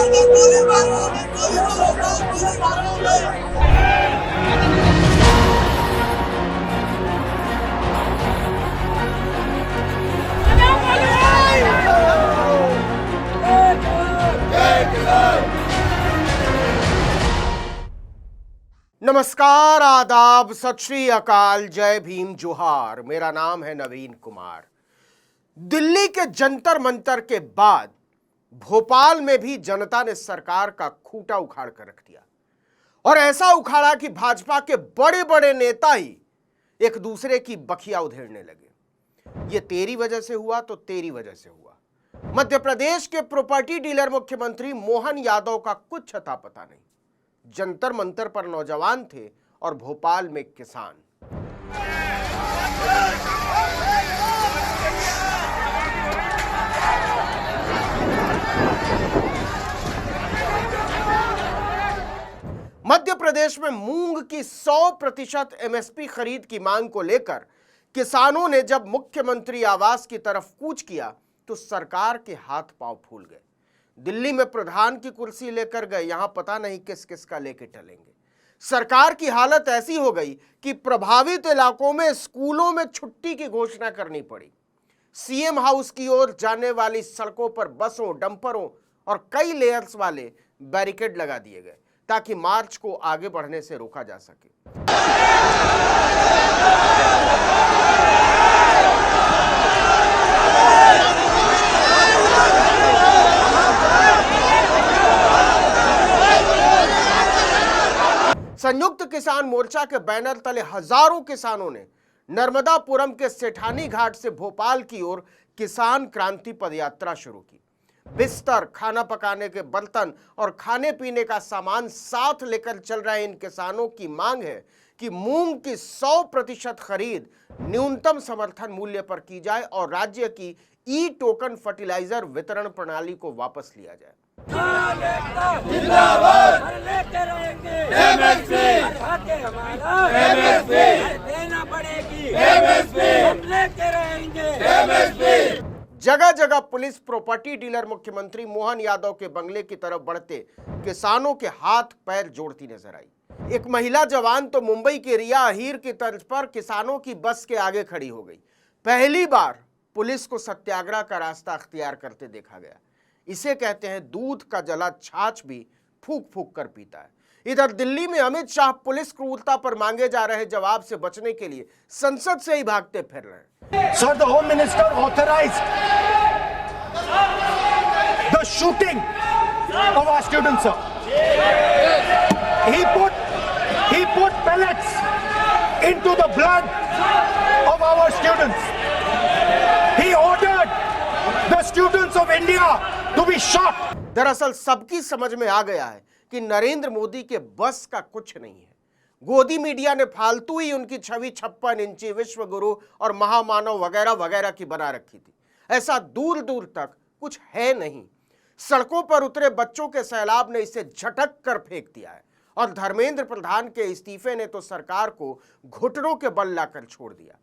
नमस्कार, आदाब, सत श्री अकाल, जय भीम, जोहार। मेरा नाम है नवीन कुमार। दिल्ली के जंतर मंतर के बाद भोपाल में भी जनता ने सरकार का खूंटा उखाड़ कर रख दिया और ऐसा उखाड़ा कि भाजपा के बड़े बड़े नेता ही एक दूसरे की बखिया उधेड़ने लगे। ये तेरी वजह से हुआ तो तेरी वजह से हुआ। मध्य प्रदेश के प्रॉपर्टी डीलर मुख्यमंत्री मोहन यादव का कुछ अता पता नहीं। जंतर मंतर पर नौजवान थे और भोपाल में किसान। मध्य प्रदेश में मूंग की 100% एमएसपी खरीद की मांग को लेकर किसानों ने जब मुख्यमंत्री आवास की तरफ कूच किया तो सरकार के हाथ पांव फूल गए। दिल्ली में प्रधान की कुर्सी लेकर गए, यहां पता नहीं किस किस का लेके टलेंगे। सरकार की हालत ऐसी हो गई कि प्रभावित इलाकों में स्कूलों में छुट्टी की घोषणा करनी पड़ी। सीएम हाउस की ओर जाने वाली सड़कों पर बसों, डंपरों और कई लेयर्स वाले बैरिकेड लगा दिए गए ताकि मार्च को आगे बढ़ने से रोका जा सके। संयुक्त किसान मोर्चा के बैनर तले हजारों किसानों ने नर्मदापुरम के सेठानी घाट से भोपाल की ओर किसान क्रांति पदयात्रा शुरू की। बिस्तर, खाना पकाने के बर्तन और खाने पीने का सामान साथ लेकर चल रहे इन किसानों की मांग है कि मूंग की 100% खरीद न्यूनतम समर्थन मूल्य पर की जाए और राज्य की ई टोकन फर्टिलाइजर वितरण प्रणाली को वापस लिया जाए। जिंदाबाद लेते रहेंगे देना पड़ेगी लेते रहेंगे। जगह जगह पुलिस प्रॉपर्टी डीलर मुख्यमंत्री मोहन यादव के बंगले की तरफ बढ़ते किसानों के हाथ पैर जोड़ती नजर आई। एक महिला जवान तो मुंबई के रिया अहीर की तर्ज पर किसानों की बस के आगे खड़ी हो गई। पहली बार पुलिस को सत्याग्रह का रास्ता अख्तियार करते देखा गया। इसे कहते हैं दूध का जला छाछ भी फूक फूक कर पीता है। इधर दिल्ली में अमित शाह पुलिस क्रूरता पर मांगे जा रहे जवाब से बचने के लिए संसद से ही भागते फिर रहे हैं। Sir, the Home Minister authorized the shooting of our students, sir. He put pellets into the blood of our students. He ordered the students of India to be shot. दरअसल सबकी समझ में आ गया है कि नरेंद्र मोदी के बस का कुछ नहीं है। गोदी मीडिया ने फालतू ही उनकी छवि 56 इंची विश्व गुरु और महामानव वगैरह वगैरह की बना रखी थी। ऐसा दूर दूर तक कुछ है नहीं। सड़कों पर उतरे बच्चों के सैलाब ने इसे झटक कर फेंक दिया है और धर्मेंद्र प्रधान के इस्तीफे ने तो सरकार को घुटनों के बल लाकर छोड़ दिया।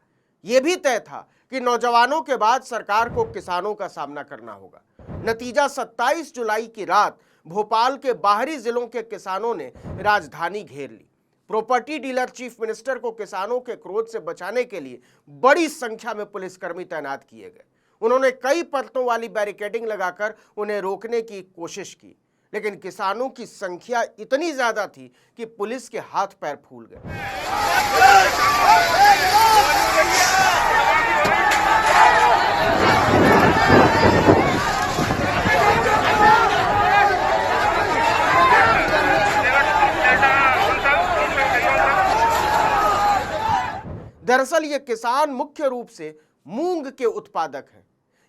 यह भी तय था कि नौजवानों के बाद सरकार को किसानों का सामना करना होगा। नतीजा 27 जुलाई की रात भोपाल के बाहरी जिलों के किसानों ने राजधानी घेर ली। प्रॉपर्टी डीलर चीफ मिनिस्टर को किसानों के क्रोध से बचाने के लिए बड़ी संख्या में पुलिसकर्मी तैनात किए गए। उन्होंने कई परतों वाली बैरिकेडिंग लगाकर उन्हें रोकने की कोशिश की, लेकिन किसानों की संख्या इतनी ज्यादा थी कि पुलिस के हाथ पैर फूल गए। दरअसल ये किसान मुख्य रूप से मूंग के उत्पादक हैं।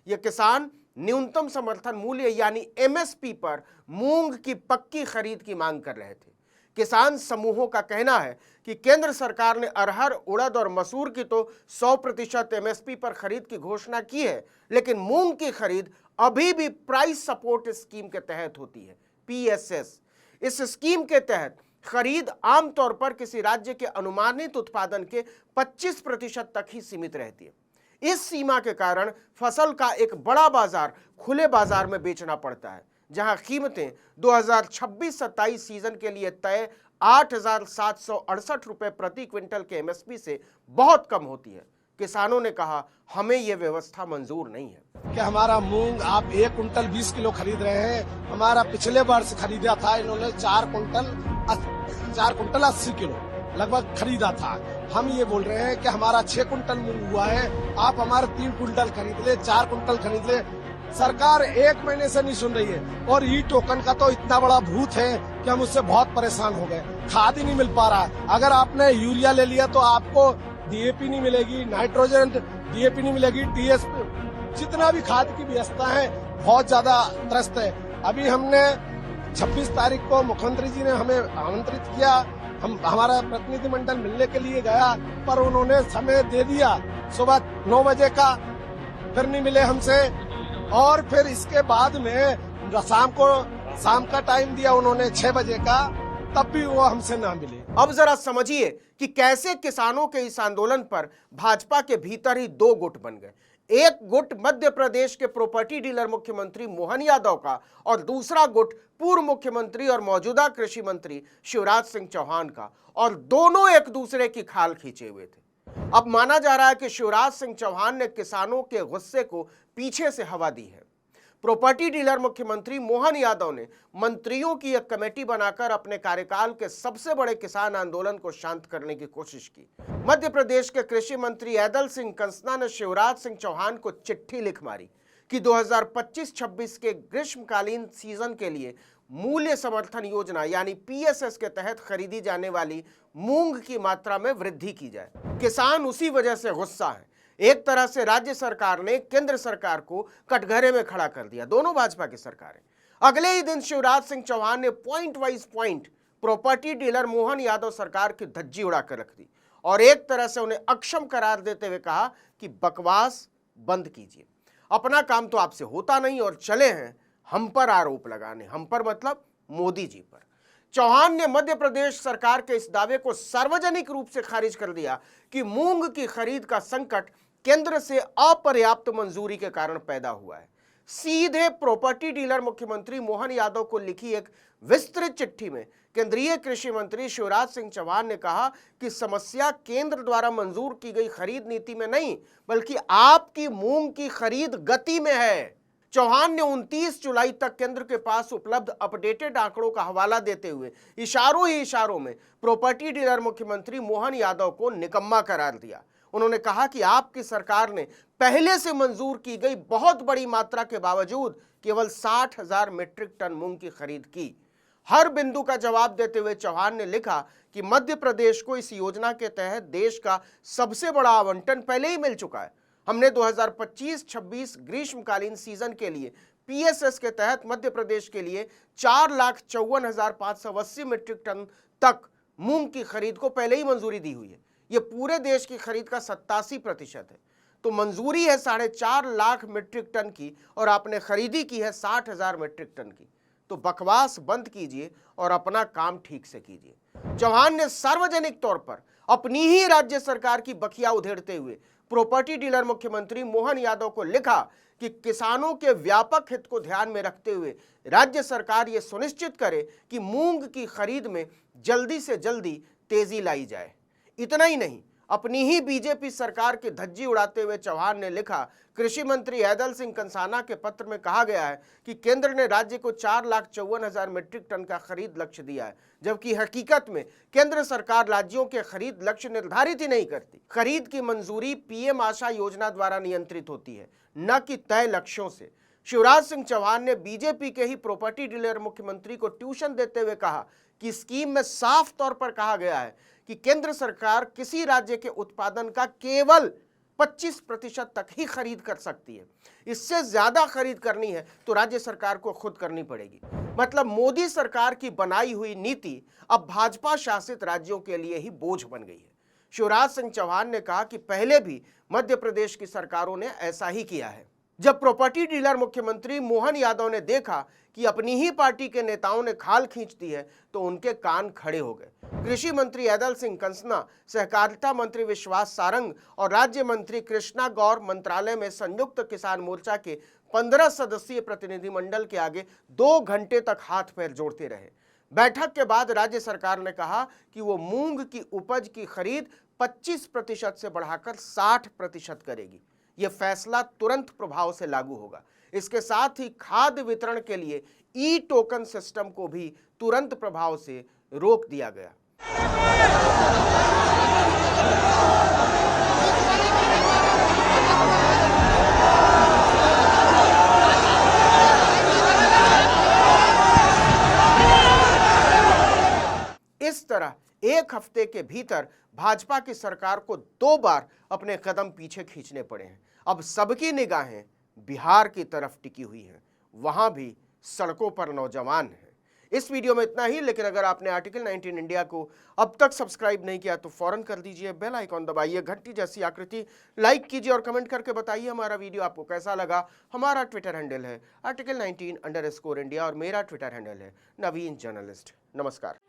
ये किसान न्यूनतम समर्थन मूल्य यानी एमएसपी पर मूंग की पक्की खरीद की मांग कर रहे थे। किसान समूहों का कहना है कि केंद्र सरकार ने अरहर, उड़द और मसूर की तो 100% एमएसपी पर खरीद की घोषणा की है, लेकिन मूंग की खरीद अभी भी प्राइस सपोर्ट स्कीम के तहत होती है, पीएसएस। इस स्कीम के तहत खरीद आमतौर पर किसी राज्य के अनुमानित उत्पादन के 25% तक ही सीमित रहती है। इस सीमा के कारण फसल का एक बड़ा बाजार खुले बाजार में बेचना पड़ता है, जहां कीमतें 2026-27 सीजन के लिए तय 8,768 रुपए प्रति क्विंटल के एमएसपी से बहुत कम होती है। किसानों ने कहा, हमें यह व्यवस्था मंजूर नहीं है कि हमारा मूंग आप 1 कुंटल 20 किलो खरीद रहे हैं, हमारा पिछले वर्ष खरीदा था इन्होंने 4 कुंटल 80 किलो लगभग खरीदा था। हम ये बोल रहे हैं कि हमारा 6 कुंटल मूंग हुआ है, आप हमारे 3 कुंटल खरीद ले, 4 कुंटल खरीद ले। सरकार 1 महीने से नहीं सुन रही है और ई टोकन का तो इतना बड़ा भूत है कि हम उससे बहुत परेशान हो गए। खाद ही नहीं मिल पा रहा। अगर आपने यूरिया ले लिया तो आपको डीएपी नहीं मिलेगी, नाइट्रोजन डीएपी नहीं मिलेगी, टीएसपी, जितना भी खाद की व्यवस्था है बहुत ज्यादा त्रस्त है। अभी हमने 26 तारीख को मुख्यमंत्री जी ने हमें आमंत्रित किया, हमारा प्रतिनिधिमंडल मिलने के लिए गया, पर उन्होंने समय दे दिया सुबह 9 बजे का, फिर नहीं मिले हमसे। और फिर इसके बाद में शाम का टाइम दिया उन्होंने 6 बजे का, तब भी वो हमसे ना मिले। अब जरा समझिए कि कैसे किसानों के इस आंदोलन पर भाजपा के भीतर ही 2 गुट बन गए। एक गुट मध्य प्रदेश के प्रॉपर्टी डीलर मुख्यमंत्री मोहन यादव का और दूसरा गुट पूर्व मुख्यमंत्री और मौजूदा कृषि मंत्री शिवराज सिंह चौहान का, और दोनों एक दूसरे की खाल खींचे हुए थे। अब माना जा रहा है कि शिवराज सिंह चौहान ने किसानों के गुस्से को पीछे से हवा दी है। प्रॉपर्टी डीलर मुख्यमंत्री मोहन यादव ने मंत्रियों की एक कमेटी बनाकर अपने कार्यकाल के सबसे बड़े किसान आंदोलन को शांत करने की कोशिश की। मध्य प्रदेश के कृषि मंत्री ऐदल सिंह कंसना ने शिवराज सिंह चौहान को चिट्ठी लिख मारी कि 2025-26 के ग्रीष्मकालीन सीजन के लिए मूल्य समर्थन योजना यानी पीएसएस के तहत खरीदी जाने वाली मूंग की मात्रा में वृद्धि की जाए। किसान उसी वजह से गुस्सा है। एक तरह से राज्य सरकार ने केंद्र सरकार को कटघरे में खड़ा कर दिया, दोनों भाजपा की सरकारें। अगले ही दिन शिवराज सिंह चौहान ने point wise point property dealer Mohan Yadav सरकार की धज्जी उड़ाकर रख दी और एक तरह से उन्हें अक्षम करार देते हुए कहा कि बकवास बंद कीजिए, अपना काम तो आपसे होता नहीं और चले हैं हम पर आरोप लगाने। हम पर मतलब मोदी जी पर। चौहान ने मध्य प्रदेश सरकार के इस दावे को सार्वजनिक रूप से खारिज कर दिया कि मूंग की खरीद का संकट केंद्र से अपर्याप्त मंजूरी के कारण पैदा हुआ है। सीधे प्रॉपर्टी डीलर मुख्यमंत्री मोहन यादव को लिखी एक विस्तृत चिट्ठी में केंद्रीय कृषि मंत्री शिवराज सिंह चौहान ने कहा कि समस्या केंद्र द्वारा मंजूर की गई खरीद नीति में नहीं, बल्कि आपकी मूंग की खरीद गति में है। चौहान ने 29 जुलाई तक केंद्र के पास उपलब्ध अपडेटेड आंकड़ों का हवाला देते हुए इशारों ही इशारों में प्रॉपर्टी डीलर मुख्यमंत्री मोहन यादव को निकम्मा करार दिया। उन्होंने कहा कि आपकी सरकार ने पहले से मंजूर की गई बहुत बड़ी मात्रा के बावजूद केवल 60,000 मीट्रिक टन मूंग की खरीद की। हर बिंदु का जवाब देते हुए चौहान ने लिखा कि मध्य प्रदेश को इस योजना के तहत देश का सबसे बड़ा आवंटन पहले ही मिल चुका है। हमने 2025-26 ग्रीष्मकालीन सीजन के लिए पीएसएस के तहत मध्य प्रदेश के लिए 4,54,580 मीट्रिक टन तक मूंग की खरीद को पहले ही मंजूरी दी हुई है। यह पूरे देश की खरीद का 87% है। तो मंजूरी है 4.5 लाख मीट्रिक टन की और आपने खरीदी की है 60,000 मीट्रिक टन की। तो बकवास बंद कीजिए और अपना काम ठीक से कीजिए। चौहान ने सार्वजनिक तौर पर अपनी ही राज्य सरकार की बखिया उधेड़ते हुए प्रॉपर्टी डीलर मुख्यमंत्री मोहन यादव को लिखा कि किसानों के व्यापक हित को ध्यान में रखते हुए राज्य सरकार यह सुनिश्चित करे कि मूंग की खरीद में जल्दी से जल्दी तेजी लाई जाए। इतना ही नहीं, अपनी ही बीजेपी सरकार की धज्जी उड़ाते हुए चौहान ने लिखा, कृषि मंत्री ऐदल सिंह कंसाना के पत्र में कहा गया है कि केंद्र ने राज्य को 4,54,000 मीट्रिक टन का खरीद लक्ष्य दिया है, जबकि हकीकत में केंद्र सरकार राज्यों के खरीद लक्ष्य निर्धारित ही नहीं करती। खरीद की मंजूरी पीएम आशा योजना द्वारा नियंत्रित होती है, न कि तय लक्ष्यों से। शिवराज सिंह चौहान ने बीजेपी के ही प्रॉपर्टी डीलर मुख्यमंत्री को ट्यूशन देते हुए कहा कि स्कीम में साफ तौर पर कहा गया है कि केंद्र सरकार किसी राज्य के उत्पादन का केवल 25% तक ही खरीद कर सकती है। इससे ज्यादा खरीद करनी है तो राज्य सरकार को खुद करनी पड़ेगी। मतलब मोदी सरकार की बनाई हुई नीति अब भाजपा शासित राज्यों के लिए ही बोझ बन गई है। शिवराज सिंह चौहान ने कहा कि पहले भी मध्य प्रदेश की सरकारों ने ऐसा ही किया है। जब प्रॉपर्टी डीलर मुख्यमंत्री मोहन यादव ने देखा कि अपनी ही पार्टी के नेताओं ने खाल खींच दी है तो उनके कान खड़े हो गए। कृषि मंत्री ऐदल सिंह कंसना, सहकारिता मंत्री विश्वास सारंग और राज्य मंत्री कृष्णा गौर मंत्रालय में संयुक्त किसान मोर्चा के 15 सदस्यीय प्रतिनिधिमंडल के आगे 2 घंटे तक हाथ पैर जोड़ते रहे। बैठक के बाद राज्य सरकार ने कहा कि वो मूंग की उपज की खरीद 25% से बढ़ाकर 60% करेगी। यह फैसला तुरंत प्रभाव से लागू होगा। इसके साथ ही खाद्य वितरण के लिए ई टोकन सिस्टम को भी तुरंत प्रभाव से रोक दिया गया। इस तरह एक हफ्ते के भीतर भाजपा की सरकार को 2 बार अपने कदम पीछे खींचने पड़े हैं। अब सबकी निगाहें बिहार की तरफ टिकी हुई हैं, वहां भी सड़कों पर नौजवान हैं। इस वीडियो में इतना ही, लेकिन अगर आपने आर्टिकल 19 इंडिया को अब तक सब्सक्राइब नहीं किया तो फौरन कर दीजिए, बेल आइकॉन दबाइए, घंटी जैसी आकृति लाइक कीजिए और कमेंट करके बताइए हमारा वीडियो आपको कैसा लगा। हमारा ट्विटर हैंडल है article19_India और मेरा ट्विटर हैंडल है नवीन जर्नलिस्ट। नमस्कार।